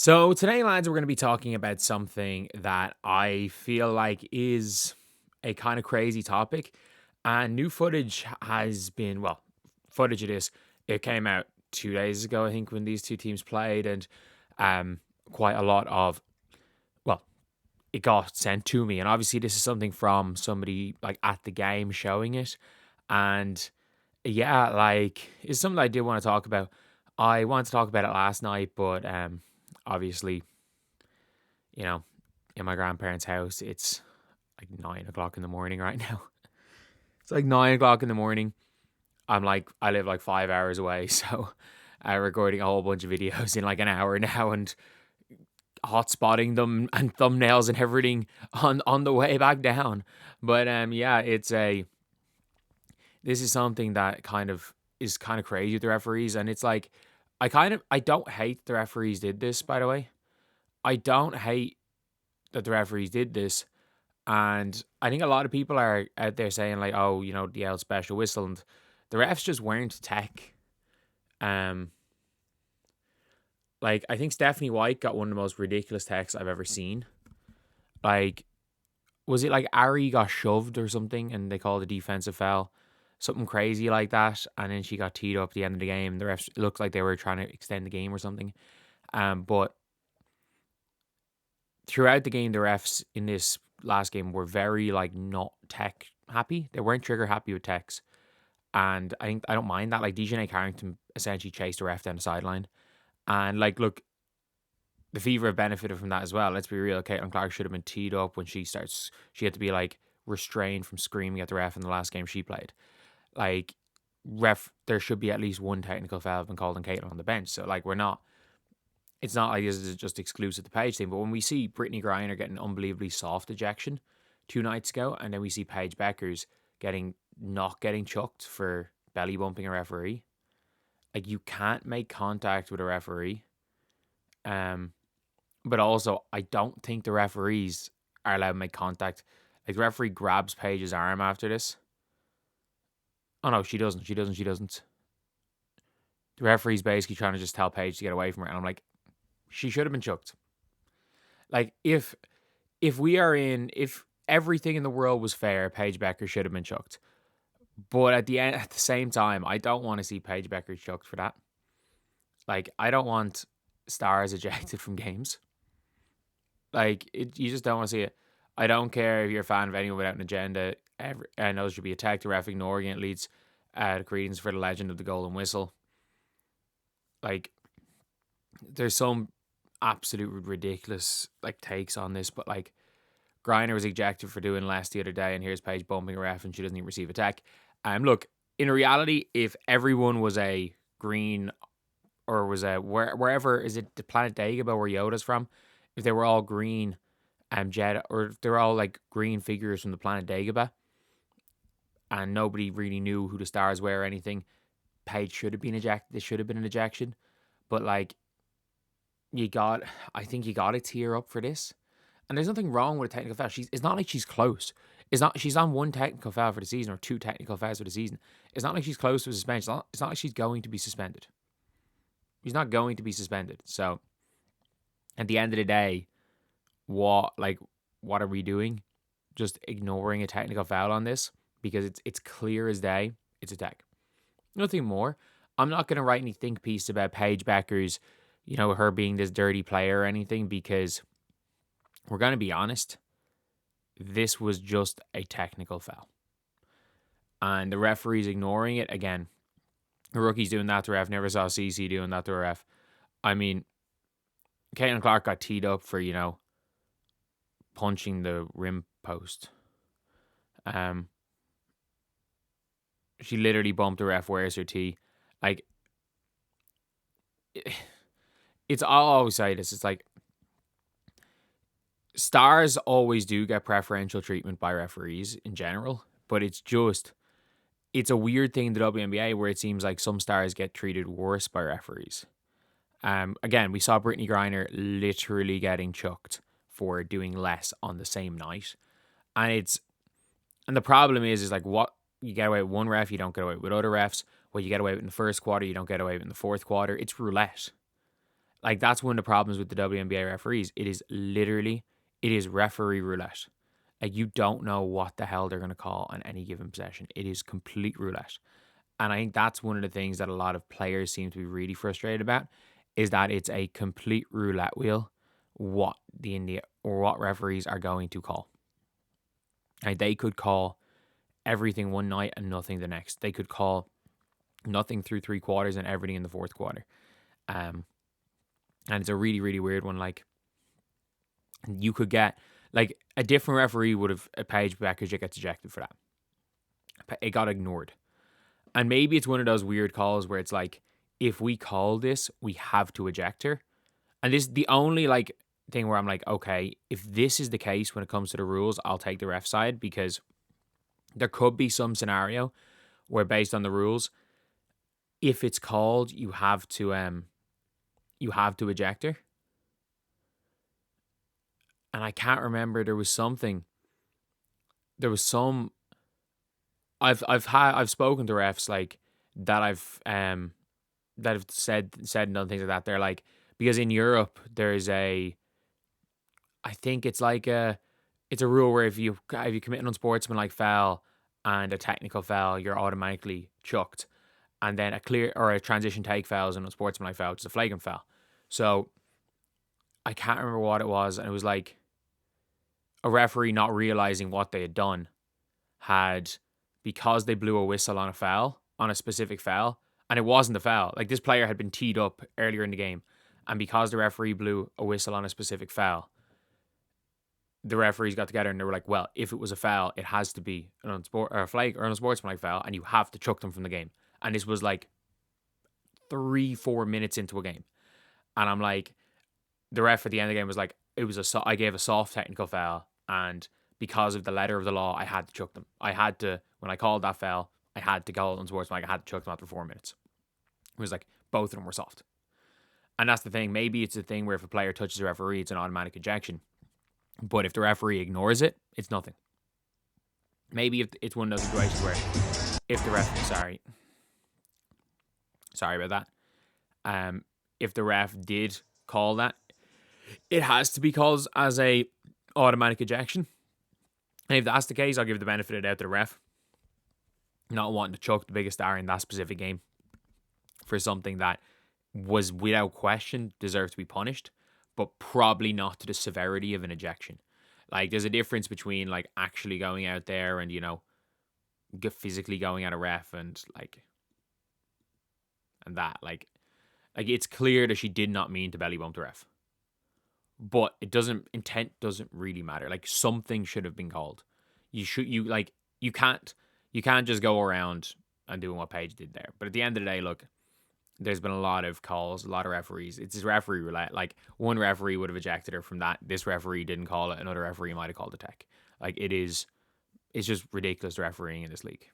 So today, lads, we're going to be talking about something that I feel like is a kind of crazy topic. And new footage has been, well, footage it is. It came out 2 days ago, I think, when these two teams played, and um, quite a lot of, well, it got sent to me. And obviously, this is something from somebody like at the game showing it. And yeah, like, it's something I did want to talk about. I wanted to talk about it last night, but obviously, you know, in my grandparents' house, it's like 9 o'clock in the morning right now. It's like 9 o'clock in the morning. I live like 5 hours away, so I'm recording a whole bunch of videos in like an hour now and hotspotting them and thumbnails and everything on the way back down. But yeah, this is something that kind of is kind of crazy with the referees, and it's like I don't hate the referees did this, by the way. I don't hate that the referees did this. And I think a lot of people are out there saying like, oh, the L special whistle, and the refs just weren't tech. Um, like I think Stephanie White got one of the most ridiculous techs I've ever seen. Like, was it like Ari got shoved or something, and they called a defensive foul, something crazy like that, and then she got teed up at the end of the game. The refs, it looked like they were trying to extend the game or something. But throughout the game, the refs in this last game were very like not tech happy. They weren't trigger happy with techs. And I don't mind that. Like Dejanay Carrington essentially chased a ref down the sideline. And like, look, the Fever have benefited from that as well. Let's be real. Caitlin Clark should have been teed up when she starts. She had to be like restrained from screaming at the ref in the last game she played. Like, there should be at least one technical foul been called on Caitlin on the bench. So like, it's not like this is just exclusive to Paige thing. But when we see Brittany Griner getting unbelievably soft ejection 2 nights ago, and then we see Paige Bueckers not getting chucked for belly bumping a referee. Like, you can't make contact with a referee. But also I don't think the referees are allowed to make contact. Like, the referee grabs Paige's arm after this. Oh no, she doesn't. The referee's basically trying to just tell Paige to get away from her, and I'm like, she should have been chucked. Like, if if everything in the world was fair, Paige Bueckers should have been chucked. But at the same time, I don't want to see Paige Bueckers chucked for that. Like, I don't want stars ejected from games. Like, you just don't want to see it. I don't care if you're a fan of anyone without an agenda. I know there should be attacked. The ref ignoring it leads to credence for the legend of the golden whistle. Like, there's some absolute ridiculous like takes on this, but like, Griner was ejected for doing less the other day, and here's Paige bumping a ref, and she doesn't even receive a tech. Look, in reality, if everyone was a green, or was a wherever, is it the planet Dagobah where Yoda's from? If they were all green, Jedi, or if they were all like green figures from the planet Dagobah, and nobody really knew who the stars were or anything, Paige should have been ejected. This should have been an ejection, but like, I think you got to tear up for this. And there's nothing wrong with a technical foul. It's not like she's close. She's on one technical foul for the season or two technical fouls for the season. It's not like she's close to a suspension. It's not like she's going to be suspended. She's not going to be suspended. So at the end of the day, what are we doing? Just ignoring a technical foul on this because it's clear as day. It's a tech. Nothing more. I'm not going to write any think piece about Paige Bueckers, her being this dirty player or anything, because we're going to be honest, this was just a technical foul. And the referee's ignoring it. Again, the rookie's doing that to ref. Never saw CC doing that to a ref. I mean, Caitlin Clark got teed up for, punching the rim post. She literally bumped the ref. Where's her tee? Like, I'll always say this. It's like, stars always do get preferential treatment by referees in general, but it's a weird thing in the WNBA where it seems like some stars get treated worse by referees. Again, we saw Brittany Griner literally getting chucked for doing less on the same night, and the problem is like, what you get away with one ref, you don't get away with other refs. What you get away with in the first quarter, you don't get away with in the fourth quarter. It's roulette. Like, that's one of the problems with the WNBA referees. It is referee roulette. Like, you don't know what the hell they're going to call on any given possession. It is complete roulette. And I think that's one of the things that a lot of players seem to be really frustrated about, is that it's a complete roulette wheel what what referees are going to call. Like, they could call everything one night and nothing the next. They could call nothing through 3 quarters and everything in the fourth quarter. And it's a really, really weird one. Like, you could get, like, a different referee would have, a Paige Bueckers gets ejected for that. It got ignored. And maybe it's one of those weird calls where it's like, if we call this, we have to eject her. And this is the only, like, thing where I'm like, okay, if this is the case when it comes to the rules, I'll take the ref side, because there could be some scenario where, based on the rules, if it's called, you have to eject her. And I can't remember. There was some. I've spoken to refs, like, that have said and done things like that. They're like, because in Europe there's I think it's like it's a rule where if you commit an unsportsmanlike foul and a technical foul, you're automatically chucked, and then a clear or a transition take foul is an unsportsmanlike foul, which is a flagrant foul. So I can't remember what it was, and it was like a referee not realizing what they had done had, because they blew a whistle on a foul, on a specific foul, and it wasn't a foul. Like, this player had been teed up earlier in the game, and because the referee blew a whistle on a specific foul, the referees got together and they were like, well, if it was a foul, it has to be an unsportsmanlike foul, and you have to chuck them from the game. And this was like 3-4 minutes into a game. And I'm like, the ref at the end of the game was like, I gave a soft technical foul, and because of the letter of the law, I had to chuck them. When I called that foul, I had to call it unsportsmanlike. I had to chuck them after 4 minutes. It was like, both of them were soft. And that's the thing. Maybe it's a thing where if a player touches the referee, it's an automatic ejection. But if the referee ignores it, it's nothing. Maybe if it's one of those situations where if the ref, sorry about that. If the ref did call that, it has to be called as a automatic ejection. And if that's the case, I'll give the benefit of the doubt to the ref, not wanting to chuck the biggest star in that specific game for something that was, without question, deserved to be punished, but probably not to the severity of an ejection. Like, there's a difference between, like, actually going out there and, physically going at a ref and that. Like it's clear that she did not mean to belly bump the ref. But intent doesn't really matter. Like, something should have been called. You can't just go around and doing what Paige did there. But at the end of the day, look, there's been a lot of calls, a lot of referees. It's referee roulette. Like, one referee would have ejected her from that. This referee didn't call it. Another referee might have called a tech. Like, it's just ridiculous refereeing in this league.